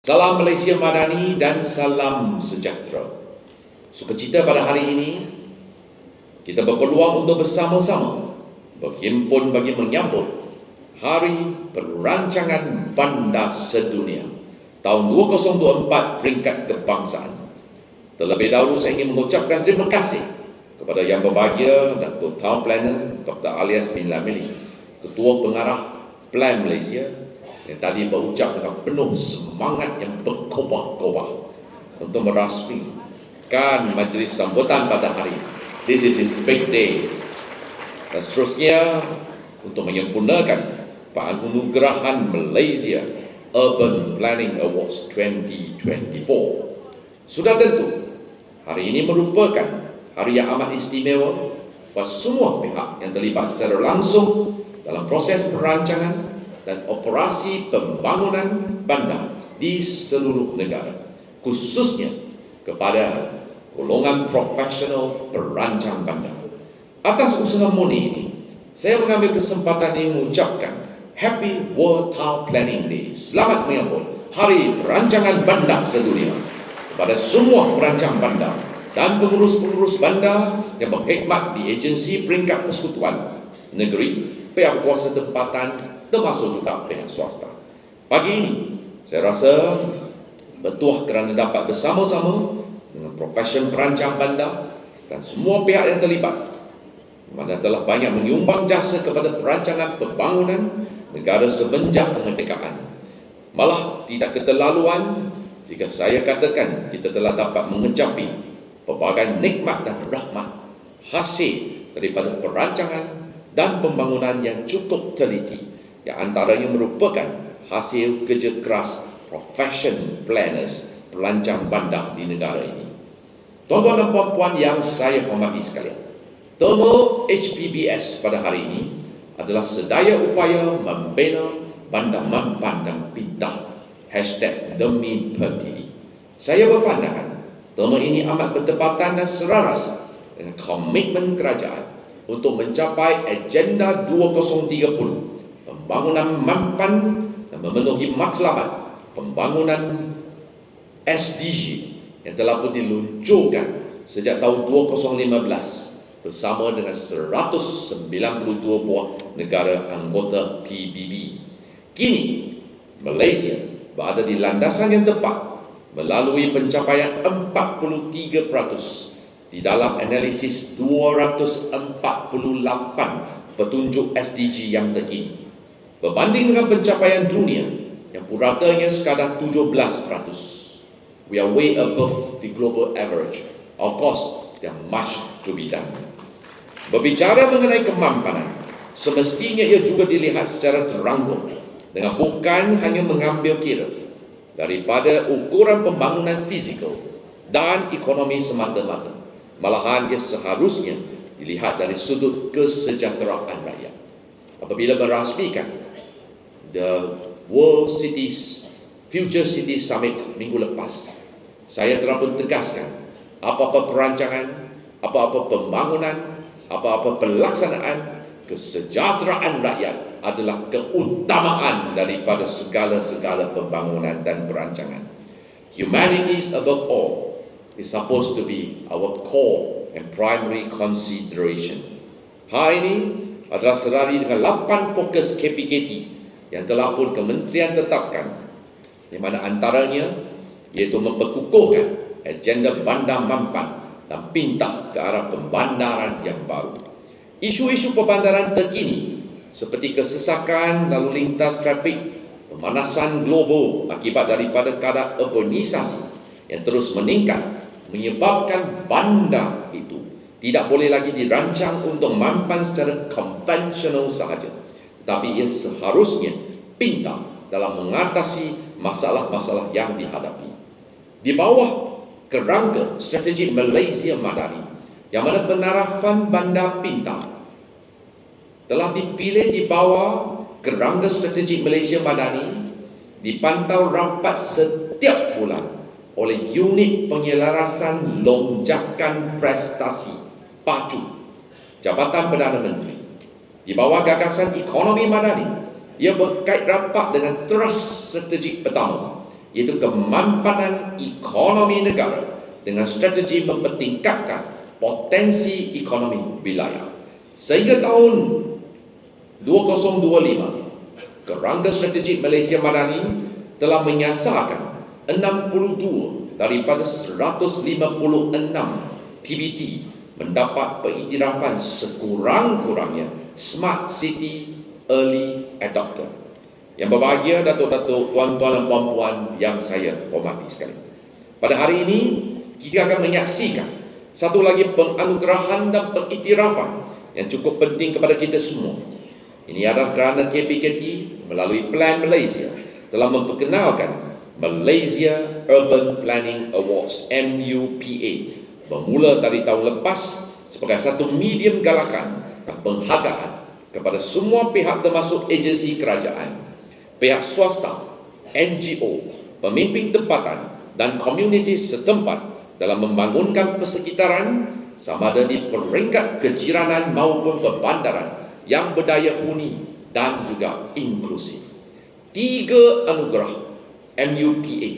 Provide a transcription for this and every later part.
Salam Malaysia Madani dan salam sejahtera. Sukacita pada hari ini, kita berpeluang untuk bersama-sama berhimpun bagi menyambut Hari Perancangan Bandar Sedunia tahun 2024 peringkat kebangsaan. Terlebih dahulu saya ingin mengucapkan terima kasih kepada Yang Berbahagia Datuk Town Planner Dr. Alias bin Lamili, Ketua Pengarah Plan Malaysia, yang tadi berucap dengan penuh semangat yang berkobar-kobar untuk merasmikan majlis sambutan pada hari ini. This is his big day. Dan seterusnya, untuk menyempurnakan penganugerahan Malaysia Urban Planning Awards 2024. Sudah tentu, hari ini merupakan hari yang amat istimewa buat semua pihak yang terlibat secara langsung dalam proses perancangan dan operasi pembangunan bandar di seluruh negara, khususnya kepada golongan profesional perancang bandar. Atas usaha murni ini, saya mengambil kesempatan ini mengucapkan Happy World Town Planning Day. Selamat menyambut Hari Perancangan Bandar Sedunia kepada semua perancang bandar dan pengurus-pengurus bandar yang berkhidmat di agensi peringkat persekutuan negeri, pihak kuasa tempatan, termasuk juga pihak swasta. Pagi ini, saya rasa bertuah kerana dapat bersama-sama dengan profesion perancang bandar dan semua pihak yang terlibat, mana telah banyak menyumbang jasa kepada perancangan pembangunan negara semenjak kemerdekaan. Malah tidak keterlaluan jika saya katakan kita telah dapat mengecapi pelbagai nikmat dan rahmat hasil daripada perancangan dan pembangunan yang cukup teliti, yang antaranya merupakan hasil kerja keras profession planners perancang bandar di negara ini. Tuan-tuan dan puan-puan yang saya hormati sekalian, tema HPBS pada hari ini adalah sedaya upaya membina bandar mampan dan pintar #Demi Pertiwi. Saya berpandangan tema ini amat bertepatan dan selaras dengan komitmen kerajaan untuk mencapai Agenda 2030, pembangunan mampan dan memenuhi matlamat pembangunan SDG yang telah pun diluncurkan sejak tahun 2015 bersama dengan 192 buah negara anggota PBB. Kini, Malaysia berada di landasan yang tepat melalui pencapaian 43% di dalam analisis 248 petunjuk SDG yang terkini, berbanding dengan pencapaian dunia yang puratanya sekadar 17%. We are way above the global average. Of course, there are much to be done. Berbicara mengenai kemampanan, semestinya ia juga dilihat secara terangkum dengan bukan hanya mengambil kira daripada ukuran pembangunan fizikal dan ekonomi semata-mata. Malahan ia seharusnya dilihat dari sudut kesejahteraan rakyat. Apabila merasmikan The World Cities Future City Summit minggu lepas, saya telah pun tegaskan apa-apa perancangan, apa-apa pembangunan, apa-apa pelaksanaan, kesejahteraan rakyat adalah keutamaan daripada segala-segala pembangunan dan perancangan. Humanity is above all is supposed to be our core and primary consideration. Hal ini adalah serari dengan 8 fokus KPKT yang telah pun kementerian tetapkan, di mana antaranya iaitu memperkukuhkan agenda bandar mampan dan pintar ke arah pembandaran yang baru. Isu-isu perbandaran terkini seperti kesesakan lalu lintas trafik, pemanasan global akibat daripada kadar urbanisasi yang terus meningkat, menyebabkan bandar itu tidak boleh lagi dirancang untuk mampan secara konvensional sahaja, tetapi ia seharusnya pintar dalam mengatasi masalah-masalah yang dihadapi. Di bawah kerangka strategi Malaysia Madani, yang mana penarafan bandar pintar telah dipilih di bawah kerangka strategi Malaysia Madani, dipantau rapat setiap bulan oleh unit penyelarasan lonjakan prestasi PACU Jabatan Perdana Menteri. Di bawah gagasan ekonomi madani, ia berkait rapat dengan teras strategik pertama, iaitu kemampanan ekonomi negara dengan strategi mempertingkatkan potensi ekonomi wilayah. Sehingga tahun 2025, Kerangka Strategik Malaysia Madani telah menyasarkan 62 daripada 156 PBT mendapat pengiktirafan sekurang-kurangnya Smart City Early Adopter. Yang berbahagia datuk-datuk, tuan-tuan dan puan-puan yang saya hormati sekalian. Pada hari ini, kita akan menyaksikan satu lagi penganugerahan dan pengiktirafan yang cukup penting kepada kita semua. Ini adalah kerana KPKT melalui Plan Malaysia telah memperkenalkan Malaysia Urban Planning Awards MUPA bermula dari tahun lepas sebagai satu medium galakan dan penghargaan kepada semua pihak termasuk agensi kerajaan, pihak swasta, NGO, pemimpin tempatan dan komuniti setempat dalam membangunkan persekitaran sama ada di peringkat kejiranan maupun perbandaran yang berdaya huni dan juga inklusif. 3 anugerah MUPA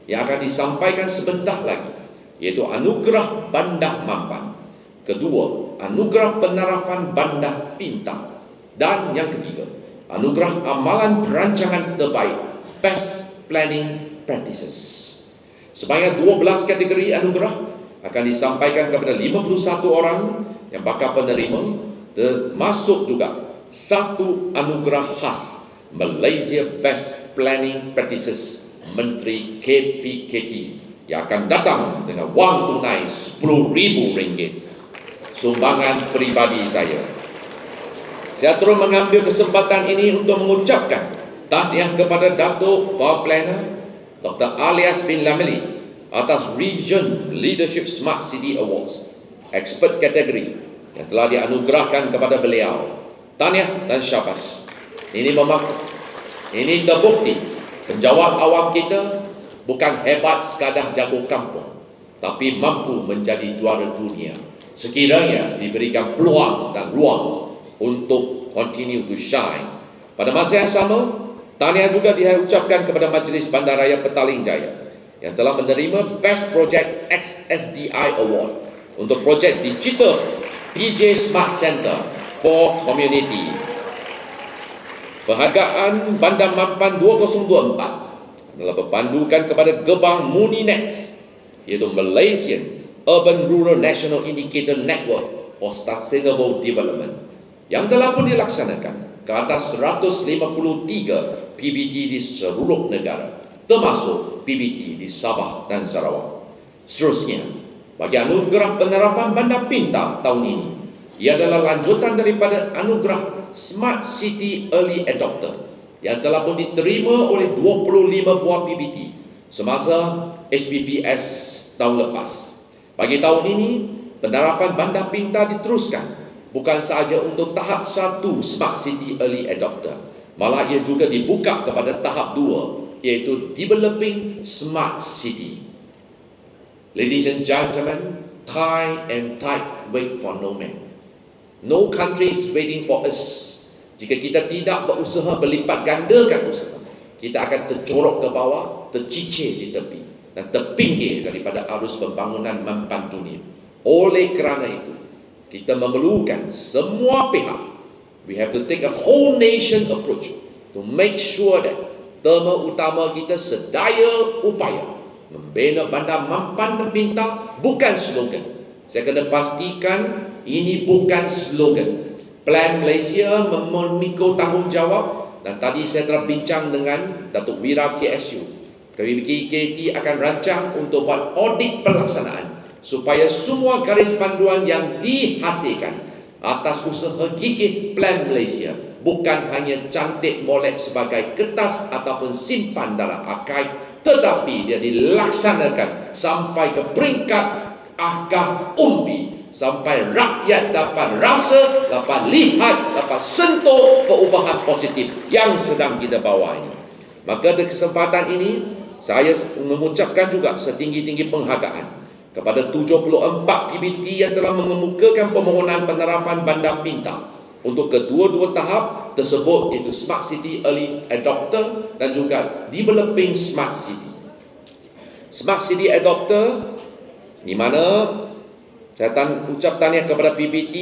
yang akan disampaikan sebentar lagi, iaitu Anugerah Bandar Mampan, kedua Anugerah Penarafan Bandar Pintar, dan yang ketiga Anugerah Amalan Perancangan Terbaik Best Planning Practices. Sebanyak 12 kategori anugerah akan disampaikan kepada 51 orang yang bakal penerima, termasuk juga satu anugerah khas Malaysia Best Planning Practices Menteri KPKT yang akan datang dengan wang tunai RM10,000, sumbangan peribadi saya. Saya terus mengambil kesempatan ini untuk mengucapkan tahniah kepada Datuk Power Planner Dr. Alias bin Lameli atas Region Leadership Smart City Awards expert kategori yang telah dianugerahkan kepada beliau. Tahniah dan syabas. Ini terbukti penjawat awam kita bukan hebat sekadar jago kampung, tapi mampu menjadi juara dunia sekiranya diberikan peluang dan ruang untuk continue to shine. Pada masa yang sama, tahniah juga diucapkan kepada Majlis Bandaraya Petaling Jaya yang telah menerima Best Project XSDI Award untuk projek digital PJ Smart Center for Community. Penghargaan Bandar Mampan 2024 adalah berpandukan kepada Gerbang Muninets, iaitu Malaysian Urban Rural National Indicator Network for Sustainable Development, yang telah pun dilaksanakan ke atas 153 PBT di seluruh negara, termasuk PBT di Sabah dan Sarawak. Seterusnya, bagi anugerah penerapan Bandar Pintar tahun ini, ia adalah lanjutan daripada anugerah Smart City Early Adopter yang telah pun diterima oleh 25 buah PBT semasa HBPS tahun lepas. Bagi tahun ini, penerapan Bandar Pintar diteruskan bukan sahaja untuk tahap 1 Smart City Early Adopter, malah ia juga dibuka kepada tahap 2, iaitu Developing Smart City. Ladies and gentlemen, time and tide wait for no man. No country is waiting for us. Jika kita tidak berusaha berlipat gandakan usaha, kita akan tercorok ke bawah, tercicir di tepi dan terpinggir daripada arus pembangunan mampan dunia. Oleh kerana itu, kita memerlukan semua pihak. We have to take a whole nation approach to make sure that tema utama kita sedaya upaya membina Bandar Mampan dan Pintar bukan slogan. Saya kena pastikan ini bukan slogan. Plan Malaysia memikul tanggungjawab, dan tadi saya telah bincang dengan Datuk Wira KSU. KPKT akan rancang untuk buat audit pelaksanaan supaya semua garis panduan yang dihasilkan atas usaha gigih Plan Malaysia bukan hanya cantik molek sebagai kertas ataupun simpan dalam arkaib, tetapi dia dilaksanakan sampai ke peringkat akar umbi, sampai rakyat dapat rasa, dapat lihat, dapat sentuh perubahan positif yang sedang kita bawa ini. Maka di kesempatan ini saya mengucapkan juga setinggi-tinggi penghargaan kepada 74 PBT yang telah mengemukakan permohonan penerapan Bandar Pintar untuk kedua-dua tahap tersebut, iaitu Smart City Early Adopter dan juga Developing Smart City. Smart City Adopter, di mana saya ucap tahniah kepada PBT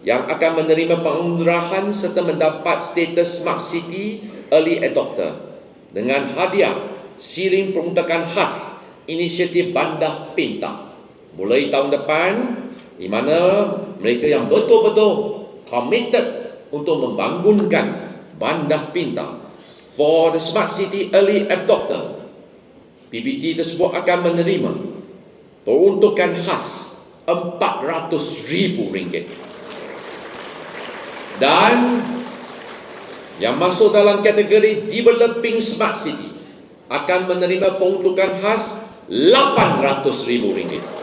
yang akan menerima pengundrahan serta mendapat status Smart City Early Adopter dengan hadiah siring peruntukan khas inisiatif Bandar Pintar mulai tahun depan, di mana mereka yang betul-betul committed untuk membangunkan Bandar Pintar for the Smart City Early Adopter, PBT tersebut akan menerima peruntukan khas RM400,000. Dan yang masuk dalam kategori Developing Smart City akan menerima peruntukan khas RM800,000.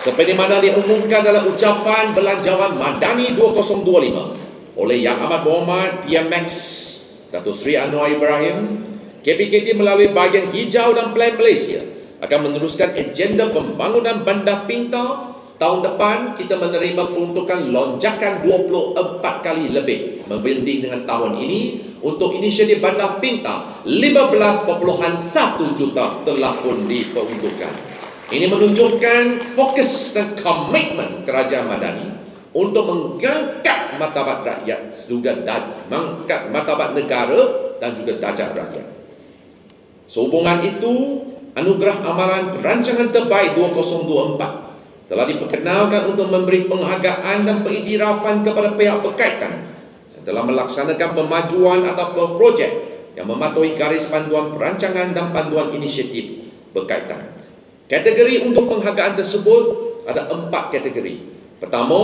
Seperti mana diumumkan dalam ucapan Belanjawan Madani 2025 oleh Yang Amat Berhormat PMX Datuk Seri Anwar Ibrahim, KPKT melalui bahagian hijau dan Plan Malaysia akan meneruskan agenda pembangunan Bandar Pintar. Tahun depan kita menerima peruntukan lonjakan 24 kali lebih membanding dengan tahun ini. Untuk inisiatif Bandar Pintar, 15.1 juta telah pun diperuntukkan. Ini menunjukkan fokus dan komitmen Kerajaan Madani untuk mengangkat martabat rakyat, juga mengangkat martabat negara dan juga darjat rakyat. Sehubungan itu, Anugerah Amalan Perancangan Terbaik 2024 telah diperkenalkan untuk memberi penghargaan dan pengiktirafan kepada pihak berkaitan yang telah melaksanakan pemajuan atau projek yang mematuhi garis panduan perancangan dan panduan inisiatif berkaitan. Kategori untuk penghargaan tersebut ada 4 kategori. Pertama,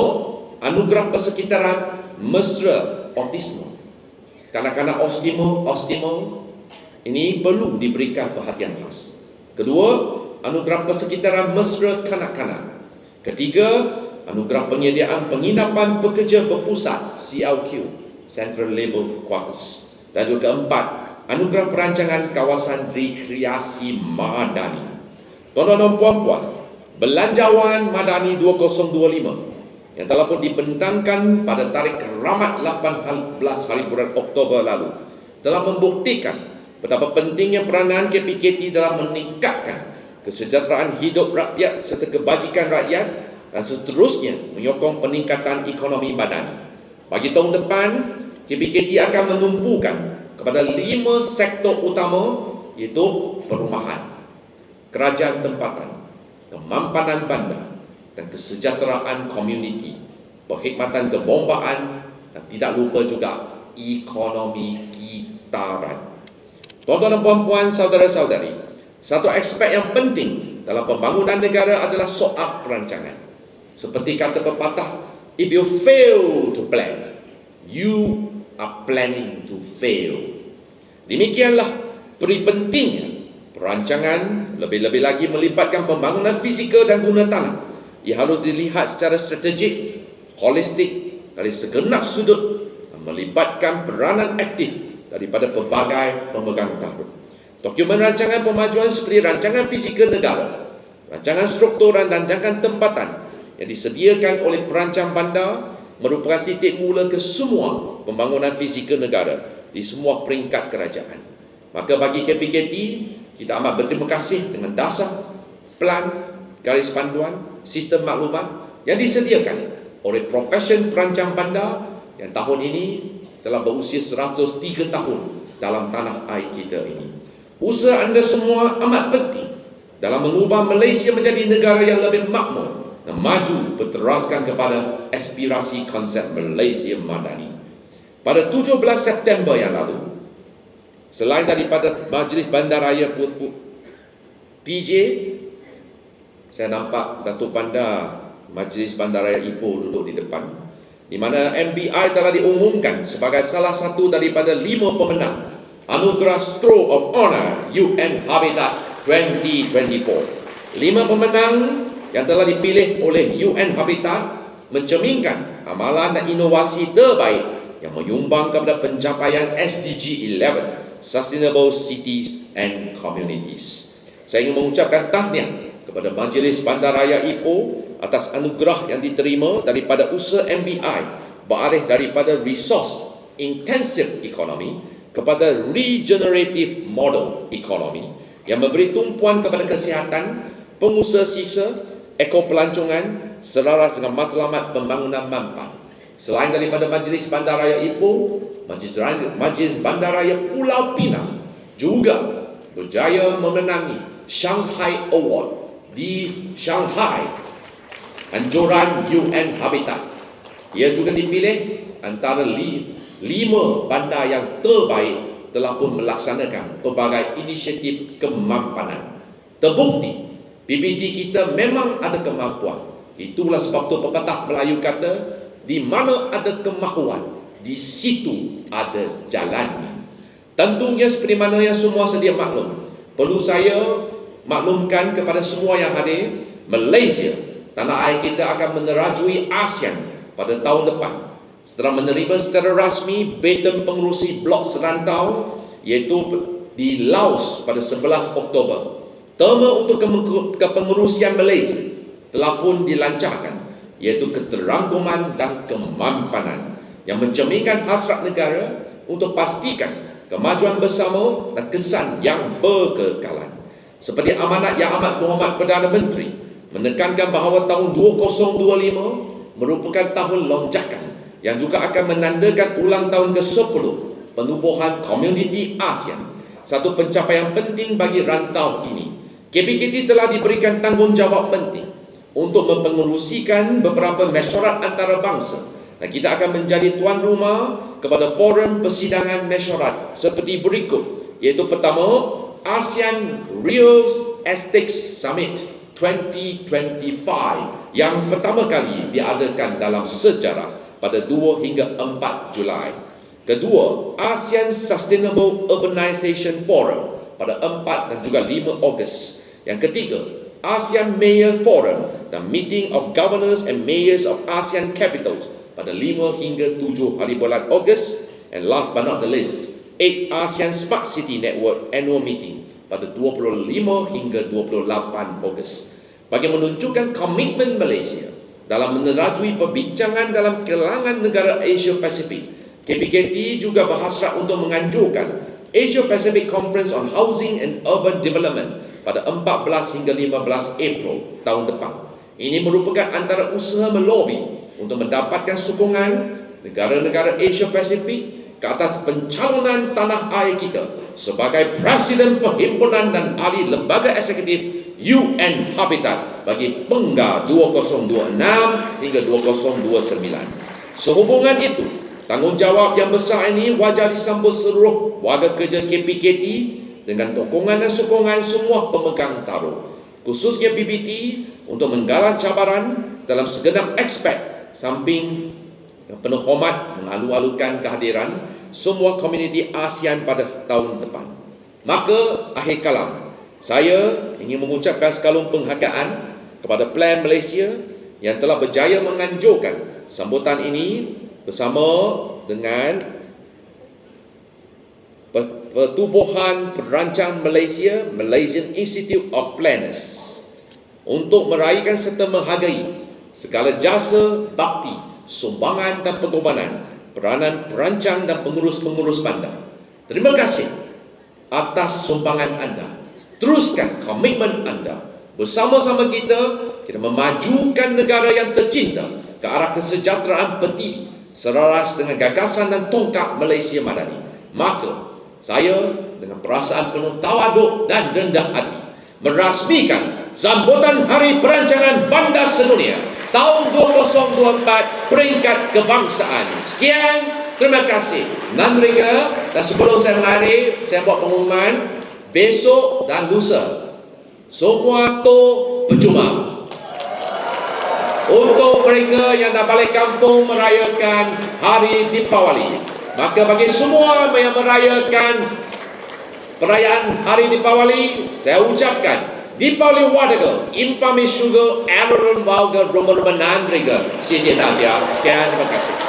Anugerah Persekitaran Mesra Autisme. Kanak-kanak autisme ini perlu diberikan perhatian khas. Kedua, Anugerah Persekitaran Mesra Kanak-kanak. Ketiga, Anugerah Penyediaan Penginapan Pekerja Berpusat CLQ, Central Labour Quarters. Dan juga keempat, Anugerah Perancangan Kawasan Rekreasi Madani. Tuan-tuan dan puan-puan, Belanjawan Madani 2025 yang telah pun dibentangkan pada tarikh keramat 18 hari bulan Oktober lalu telah membuktikan betapa pentingnya peranan KPKT dalam meningkatkan kesejahteraan hidup rakyat serta kebajikan rakyat dan seterusnya menyokong peningkatan ekonomi Madani. Bagi tahun depan, KPKT akan menumpukan kepada 5 sektor utama, iaitu perumahan, kerajaan tempatan, kemampanan bandar dan kesejahteraan komuniti, perkhidmatan kebombaan dan tidak lupa juga ekonomi kitaran. Tuan-tuan dan puan-puan, saudara-saudari, satu aspek yang penting dalam pembangunan negara adalah soal perancangan. Seperti kata pepatah, if you fail to plan, you are planning to fail. Demikianlah peri pentingnya perancangan, lebih-lebih lagi melibatkan pembangunan fizikal dan guna tanah. Ia harus dilihat secara strategik, holistik dari segenap sudut dan melibatkan peranan aktif daripada pelbagai pemegang taruh. Dokumen rancangan pemajuan seperti rancangan fizikal negara, rancangan struktur dan rancangan tempatan yang disediakan oleh perancang bandar merupakan titik mula ke semua pembangunan fizikal negara di semua peringkat kerajaan. Maka bagi KPKT, kita amat berterima kasih dengan dasar, plan, garis panduan, sistem maklumat yang disediakan oleh profesion perancang bandar yang tahun ini telah berusia 103 tahun dalam tanah air kita ini. Usaha anda semua amat penting dalam mengubah Malaysia menjadi negara yang lebih makmur dan maju berteraskan kepada aspirasi konsep Malaysia Madani. Pada 17 September yang lalu, selain daripada Majlis Bandaraya PJ, saya nampak Datuk Bandar Majlis Bandaraya Ipoh duduk di depan, di mana MBI telah diumumkan sebagai salah satu daripada 5 pemenang Anugerah Scroll of Honour UN Habitat 2024. 5 pemenang yang telah dipilih oleh UN Habitat mencerminkan amalan dan inovasi terbaik yang menyumbang kepada pencapaian SDG 11, Sustainable Cities and Communities. Saya ingin mengucapkan tahniah kepada Majlis Bandaraya Ipoh atas anugerah yang diterima daripada usaha MBI beralih daripada resource intensive economy kepada regenerative model economy yang memberi tumpuan kepada kesihatan, pengusaha sisa, ekopelancongan selaras dengan matlamat pembangunan Mampang. Selain daripada Majlis Bandaraya Ipoh, Majlis Bandaraya Pulau Pinang juga berjaya memenangi Shanghai Award di Shanghai, anjuran UN Habitat. Ia juga dipilih antara 5 bandar yang terbaik telah pun melaksanakan pelbagai inisiatif kemampanan. Terbukti PPT kita memang ada kemampuan. Itulah sebab tu pepatah Melayu kata, di mana ada kemahuan, di situ ada jalannya. Tentunya seperti mana yang semua sedia maklum, perlu saya maklumkan kepada semua yang hadir, Malaysia, tanah air kita akan menerajui ASEAN pada tahun depan setelah menerima secara rasmi beten pengerusi blok serantau iaitu di Laos pada 11 Oktober. Tema untuk kepengerusian Malaysia telah pun dilancarkan iaitu keterangkuman dan kemampanan yang mencerminkan hasrat negara untuk pastikan kemajuan bersama dan kesan yang berkekalan. Seperti amanat Yang Amat Berhormat Perdana Menteri menekankan bahawa tahun 2025 merupakan tahun lonjakan yang juga akan menandakan ulang tahun ke-10 penubuhan komuniti ASEAN, satu pencapaian penting bagi rantau ini. KPKT telah diberikan tanggungjawab penting untuk mempengerusikan beberapa mesyuarat antarabangsa dan kita akan menjadi tuan rumah kepada forum persidangan mesyuarat seperti berikut, iaitu pertama, ASEAN Real Estate Summit 2025 yang pertama kali diadakan dalam sejarah pada 2 hingga 4 Julai. Kedua, ASEAN Sustainable Urbanization Forum pada 4 dan juga 5 Ogos. Yang ketiga, ASEAN Mayor Forum dan Meeting of Governors and Mayors of ASEAN Capitals pada 5 hingga 7 hari bulan Ogos. And last but not the least, 8 ASEAN Smart City Network Annual Meeting pada 25 hingga 28 Ogos. Bagi menunjukkan komitmen Malaysia dalam menerajui perbincangan dalam kalangan negara Asia Pasifik, KPKT juga berhasrat untuk menganjurkan Asia Pacific Conference on Housing and Urban Development pada 14 hingga 15 April tahun depan. Ini merupakan antara usaha melobi untuk mendapatkan sokongan negara-negara Asia Pasifik ke atas pencalonan tanah air kita sebagai Presiden Perhimpunan dan Ahli Lembaga Eksekutif UN Habitat bagi Penggar 2026 hingga 2029. Sehubungan itu, tanggungjawab yang besar ini wajar disambut seluruh warga kerja KPKT dengan dukungan dan sokongan semua pemegang taruh, khususnya PPT untuk menggalas cabaran dalam segenap aspek samping penuh hormat mengalu-alukan kehadiran semua komuniti ASEAN pada tahun depan. Maka akhir kalam, saya ingin mengucapkan sekalung penghargaan kepada Plan Malaysia yang telah berjaya menganjurkan sambutan ini bersama dengan Pertubuhan Perancang Malaysia, Malaysian Institute of Planners, untuk meraihkan serta menghargai segala jasa, bakti, sumbangan dan pengorbanan peranan perancang dan pengurus-pengurus bandar. Terima kasih atas sumbangan anda. Teruskan komitmen anda. Bersama-sama kita memajukan negara yang tercinta ke arah kesejahteraan pertiwi selaras dengan gagasan dan tongkat Malaysia Madani. Maka saya dengan perasaan penuh tawaduk dan rendah hati merasmikan sambutan Hari Perancangan Bandar Sedunia tahun 2024 peringkat kebangsaan. Sekian, terima kasih. Nandrika, dan sebelum saya mengakhiri, saya buat pengumuman besok dan lusa semua tu berjumpa. Untuk mereka yang dah balik kampung merayakan Hari Deepawali, maka bagi semua yang merayakan perayaan Hari Deepawali, saya ucapkan Deepawali Wadaga, Impami Sugar, Aaron Walga, Rumah Nandriga. Sekian, terima kasih.